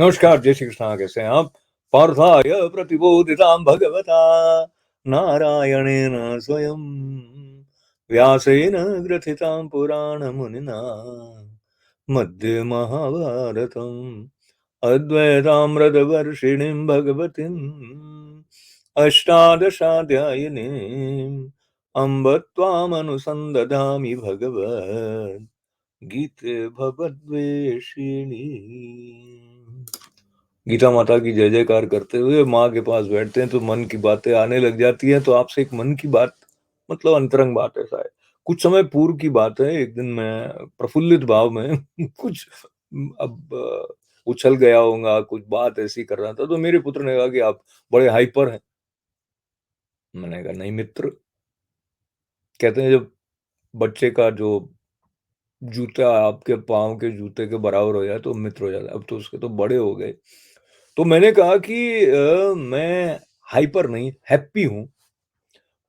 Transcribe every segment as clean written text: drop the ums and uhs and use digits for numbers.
नमस्कार, जय श्री कृष्णा, कैसे हैं आप? पार्थाय प्रतिबोधितां भगवता नारायणेन स्वयं व्यासेन ग्रथितां पुराणमुनिना मध्ये महाभारतम् अद्वैतामृतवर्षिणीं भगवतीम् अष्टादशाध्यायिनीम् अम्ब त्वामनुसन्दधामि भगवद् गीते भवद्वेषिणी। गीता माता की जय जयकार करते हुए माँ के पास बैठते हैं तो मन की बातें आने लग जाती हैं। तो आपसे एक मन की बात, मतलब अंतरंग बात ऐसा है। कुछ समय पूर्व की बात है, एक दिन मैं प्रफुल्लित भाव में कुछ अब उछल गया होऊंगा, कुछ बात ऐसी कर रहा था, तो मेरे पुत्र ने कहा कि आप बड़े हाइपर हैं। मैंने कहा नहीं मित्र, कहते हैं जब बच्चे का जो जूता आपके पाँव के जूते के बराबर हो जाए तो मित्र हो जाता है। अब तो उसके तो बड़े हो गए। तो मैंने कहा कि मैं हाइपर नहीं, हैप्पी हूँ।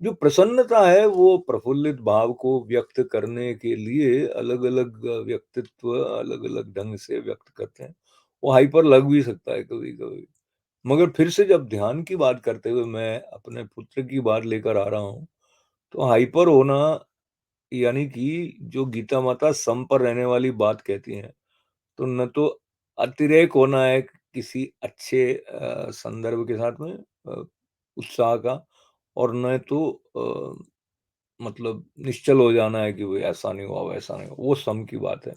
जो प्रसन्नता है वो प्रफुल्लित भाव को व्यक्त करने के लिए अलग-अलग व्यक्तित्व अलग-अलग ढंग से व्यक्त करते हैं। वो हाइपर लग भी सकता है कभी-कभी। मगर फिर से जब ध्यान की बात करते हुए मैं अपने पुत्र की बात लेकर आ रहा हूँ, तो हाइपर होना यानी कि जो गीता माता सम पर रहने वाली बात कहती हैं, तो न तो अतिरेक होना है किसी अच्छे संदर्भ के साथ में उत्साह का, और न तो मतलब निश्चल हो जाना है कि भई ऐसा नहीं हुआ, वैसा नहीं हुआ, वो सम की बात है।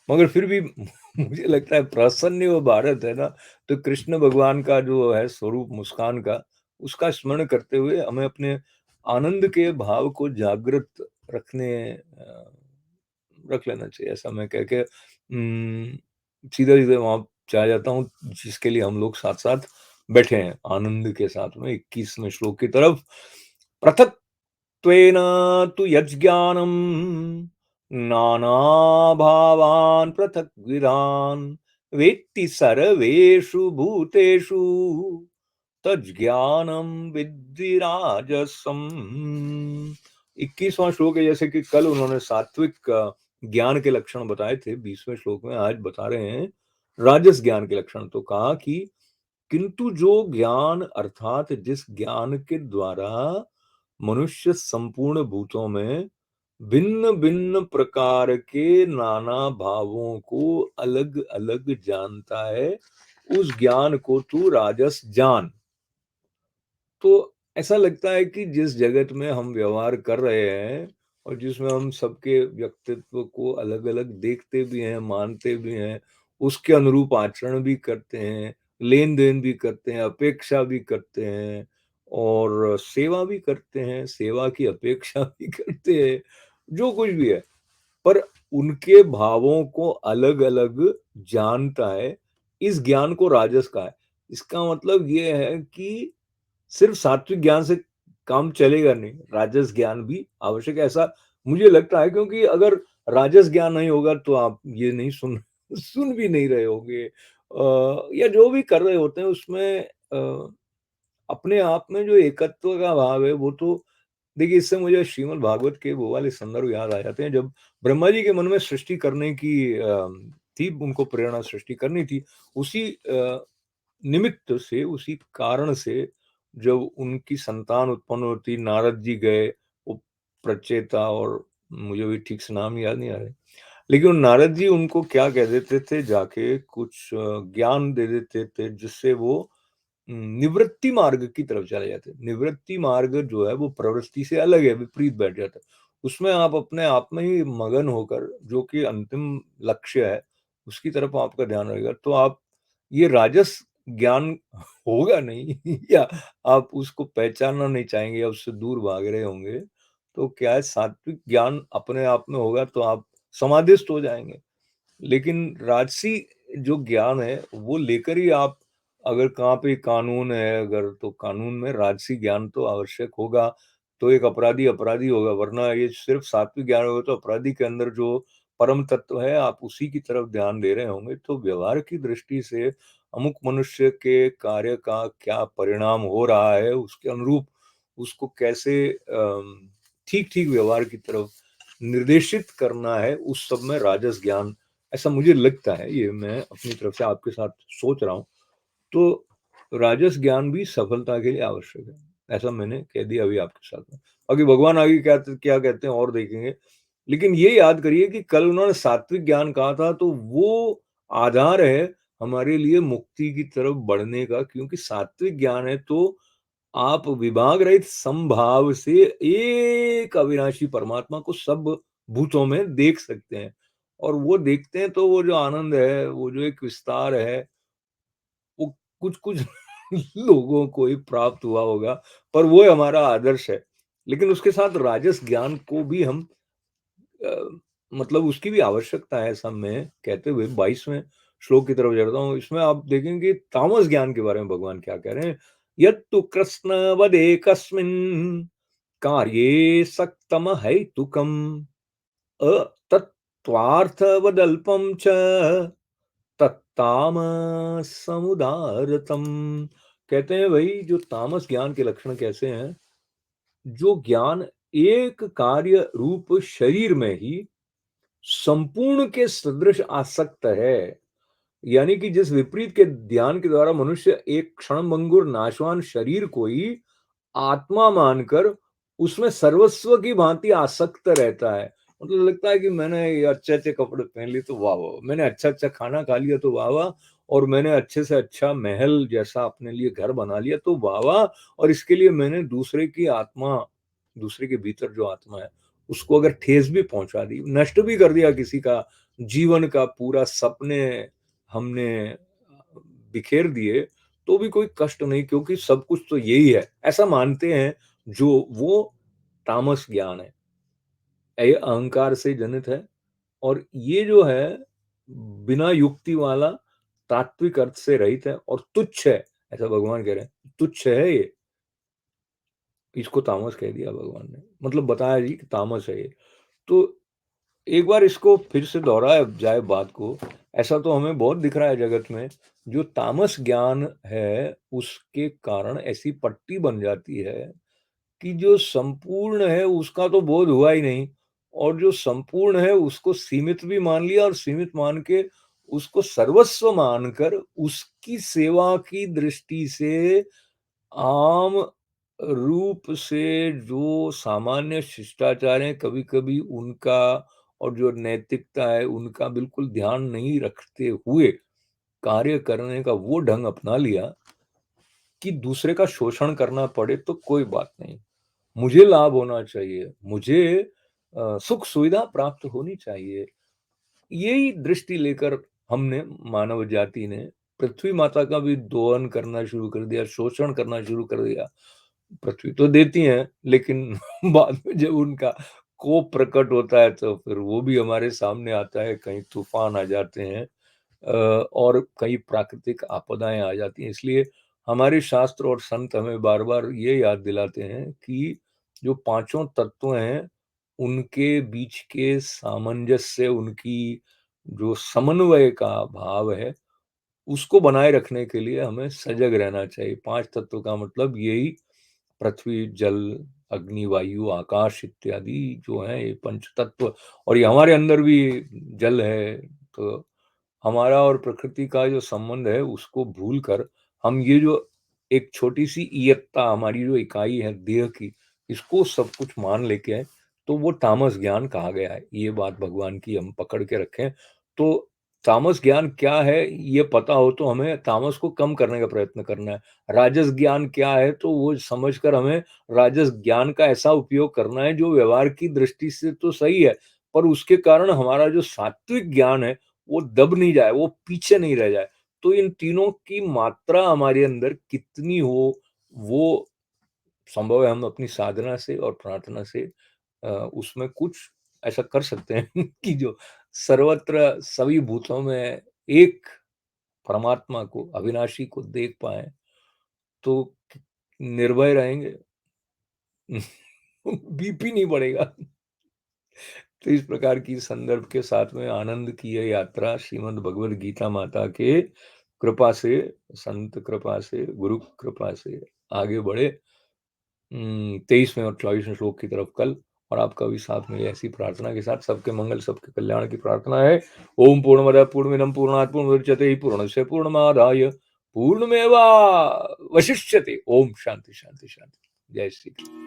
मगर फिर भी मुझे लगता है प्रसन्न वो भारत है ना, तो कृष्ण भगवान का जो है स्वरूप मुस्कान का, उसका स्मरण करते हुए हमें अपने आनंद के भाव को जागृत रखने रख लेना चाहिए, ऐसा मैं कह के सीधे-सीधे वहाँ चला जाता हूँ, जिसके लिए हम लोग साथ-साथ बैठे हैं, आनंद के साथ में 21वें श्लोक की तरफ। पृथक्त्वेन तु यज्ज्ञानम् नानाभावान् पृथग्विधान् वेत्ति सर्वेषु भूतेषु तज्ज्ञानं विद्धि राजसम्। 21वां श्लोक है। जैसे कि कल उन्होंने सात्विक ज्ञान के लक्षण बताए थे 20वें श्लोक में, आज बता रहे हैं राजस ज्ञान के लक्षण। तो कहा कि किंतु जो ज्ञान अर्थात जिस ज्ञान के द्वारा मनुष्य संपूर्ण भूतों में भिन्न भिन्न प्रकार के नाना भावों को अलग अलग जानता है, उस ज्ञान को तू राजस जान। तो ऐसा लगता है कि जिस जगत में हम व्यवहार कर रहे हैं और जिसमें हम सबके व्यक्तित्व को अलग-अलग देखते भी हैं, मानते भी हैं, उसके अनुरूप आचरण भी करते हैं, लेन-देन भी करते हैं, अपेक्षा भी करते हैं और सेवा भी करते हैं, सेवा की अपेक्षा भी करते हैं, जो कुछ भी है। पर उनके भावों को अलग-अलग जानता है, इस ज्ञान को राजस कहा है। इसका मतलब ये है कि सिर्फ सात्विक ज्ञान से काम चलेगा नहीं, राजस ज्ञान भी आवश्यक है, ऐसा मुझे लगता है। क्योंकि अगर राजस ज्ञान नहीं होगा तो आप ये नहीं सुन सुन भी नहीं रहे होंगे, या जो भी कर रहे होते हैं उसमें अपने आप में जो एकत्व का भाव है वो तो देखिए, इससे मुझे श्रीमद् भागवत के वो वाले संदर्भ याद आ जाते हैं जब ब्रह्मा जी के मन में सृष्टि करने की थी, उनको प्रेरणा सृष्टि करनी थी। उसी निमित्त से, उसी कारण से जब उनकी संतान उत्पन्न होती, नारद जी गए, वो प्रचेता और मुझे भी ठीक से नाम याद नहीं आ रहे। लेकिन वो नारद जी उनको क्या कह देते थे, जाके कुछ ज्ञान दे देते थे जिससे वो निवृत्ति मार्ग की तरफ चले जाते हैं। निवृत्ति मार्ग जो है वो प्रवृत्ति से अलग है, विपरीत बैठ जाता है। उसमें आप अपने आप में ही मगन होकर जो कि अंतिम लक्ष्य है, उसकी तरफ आपका ध्यान रहेगा। तो आप ये राजस ज्ञान होगा नहीं या आप उसको पहचानना नहीं चाहेंगे या उससे दूर भाग रहे होंगे, तो क्या है सात्विक ज्ञान अपने आप में होगा तो आप समाधिस्थ हो जाएँगे। लेकिन राजसी जो ज्ञान है वो लेकर ही आप, अगर कहाँ पे कानून है अगर, तो कानून में राजसी ज्ञान तो आवश्यक होगा, तो एक अपराधी अपराधी होगा, वरना ये सिर्फ सात्विक ज्ञान होगा तो अपराधी के अंदर जो परम तत्व है आप उसी की तरफ ध्यान दे रहे होंगे। तो व्यवहार की दृष्टि से अमुक मनुष्य के कार्य का क्या परिणाम हो रहा है, उसके अनुरूप उसको कैसे ठीक ठीक व्यवहार की तरफ निर्देशित करना है, उस सब में राजस ज्ञान ऐसा मुझे लगता है, ये मैं अपनी तरफ से आपके साथ सोच रहा हूँ। तो राजस ज्ञान भी सफलता के लिए आवश्यक है। ऐसा मैंने कह दिया अभी आपके साथ में। बाकी भगवान आगे क्या कहते हैं और देखेंगे। लेकिन ये याद करिए कि कल उन्होंने सात्विक ज्ञान कहा था, तो वो आधार है हमारे लिए मुक्ति की तरफ बढ़ने का, क्योंकि सात्विक ज्ञान है तो आप विभाग रहित समभाव से एक अविनाशी परमात्मा को सब भूतों में देख सकते हैं। और वो देखते हैं तो वो जो आनंद है, वो जो एक विस्तार है, वो कुछ-कुछ लोगों को ही प्राप्त हुआ होगा, पर वो हमारा आदर्श है। लेकिन उसके साथ राजस ज्ञान को भी हम अ, मतलब उसकी भी आवश्यकता है, ऐसा मैं कहते हुए 22वें श्लोक की तरफ चलता हूँ। इसमें आप देखेंगे तामस ज्ञान के बारे में भगवान क्या कह रहे हैं। यत्तु कृष्णवदेकस्मिन् कार्ये सक्तम हैतुकम् अतत्त्वार्थवदल्पं च तत्तामसमुदारतम। कहते हैं भाई, जो तामस ज्ञान के लक्षण कैसे हैं? जो ज्ञान एक कार्य रूप शरीर में ही संपूर्ण के सदृश आसक्त है, यानी कि जिस विपरीत के ध्यान के द्वारा मनुष्य एक क्षणभंगुर नाशवान शरीर को ही आत्मा मानकर उसमें सर्वस्व की भांति आसक्त रहता है। मतलब लगता है कि मैंने ये अच्छे-अच्छे कपड़े पहन लिए तो वाह, वाह! मैंने अच्छा-अच्छा खाना खा लिया तो वाह, वाह! और मैंने अच्छे से अच्छा महल जैसा अपने लिए घर बना लिया तो वाह, वाह! और इसके लिए मैंने दूसरे की आत्मा, दूसरे के भीतर जो आत्मा है, उसको अगर ठेस भी पहुँचा दी, नष्ट भी कर दिया किसी का जीवन का पूरा सपने हमने बिखेर दिए, तो भी कोई कष्ट नहीं, क्योंकि सब कुछ तो यही है, ऐसा मानते हैं जो वो तामस ज्ञान है। ये अहंकार से जनित है और ये जो है बिना युक्ति वाला तात्विक अर्थ से रहित है और तुच्छ है, ऐसा भगवान कह रहे हैं। तुच्छ है ये, इसको तामस कह दिया भगवान ने। मतलब बताया जी कि तामस है ये। तो एक बार इसको फिर से दोहराया जाए बात को, ऐसा तो हमें बहुत दिख रहा है जगत में, जो तामस ज्ञान है, उसके कारण ऐसी पट्टी बन जाती है कि जो संपूर्ण है उसका तो बोध हुआ ही नहीं, और जो संपूर्ण है उसको सीमित भी मान लिया, और सीमित मान के उसको सर्वस्व मानकर उसकी सेवा की दृष्टि से आम रूप से जो सामान्य शिष्टाचार हैं, कभी-कभी उनका, और जो नैतिकता है उनका बिल्कुल ध्यान नहीं रखते हुए कार्य करने का वो ढंग अपना लिया कि दूसरे का शोषण करना पड़े तो कोई बात नहीं। मुझे लाभ होना चाहिए, मुझे सुख सुविधा प्राप्त होनी चाहिए। यही दृष्टि लेकर हमने, मानव जाति ने, पृथ्वी माता का भी दोहन करना शुरू कर दिया, शोषण करना शुरू कर दिया। पृथ्वी तो देती हैं, लेकिन बाद में जब उनका कोप प्रकट होता है तो फिर वो भी हमारे सामने आता है, कहीं तूफान आ जाते हैं और कई प्राकृतिक आपदाएँ आ जाती हैं। इसलिए हमारे शास्त्र और संत हमें बार-बार ये याद दिलाते हैं कि जो पाँचों तत्व हैं, उनके बीच के सामंजस्य, उनकी जो समन्वय का भाव है, उसको बनाए रखने के लिए हमें सजग रहना चाहिए। 5 तत्व का मतलब यही पृथ्वी, जल, अग्नि, वायु, आकाश इत्यादि जो हैं, ये पंच तत्व। और ये हमारे अंदर भी जल है, तो हमारा और प्रकृति का जो संबंध है उसको भूलकर हम ये जो एक छोटी-सी इयत्ता, हमारी जो इकाई है देह की, इसको सब कुछ मान लेके आए, तो वो तामस ज्ञान कहा गया है। ये बात भगवान की हम पकड़ के रखें, तो तामस ज्ञान क्या है ये पता हो तो हमें तामस को कम करने का प्रयत्न करना है। राजस ज्ञान क्या है तो वो समझकर हमें राजस ज्ञान का ऐसा उपयोग करना है जो व्यवहार की दृष्टि से तो सही है, पर उसके कारण हमारा जो सात्विक ज्ञान है वो दब नहीं जाए, वो पीछे नहीं रह जाए। तो इन तीनों की मात्रा हमारे अंदर कितनी हो, वो संभव है हम अपनी साधना से और प्रार्थना से उसमें कुछ ऐसा कर सकते हैं कि जो सर्वत्र सभी भूतों में एक परमात्मा को, अविनाशी को देख पाएँ, तो निर्भय रहेंगे। बीपी नहीं बढ़ेगा। तो इस प्रकार की संदर्भ के साथ में आनंद की यह यात्रा श्रीमद् भगवद गीता माता के कृपा से, संत कृपा से, गुरु कृपा से आगे बढ़े। 23वें और 24वें श्लोक की तरफ कल। और आपका भी साथ में ऐसी प्रार्थना के साथ सबके मंगल सबके कल्याण की प्रार्थना है। ओम पूर्णमदः पूर्णमिदं पूर्णात् पूर्णमुदच्यते पूर्णस्य पूर्णमादाय पूर्णमेवावशिष्यते। ओम शांति शांति शांति। जय श्री कृष्ण।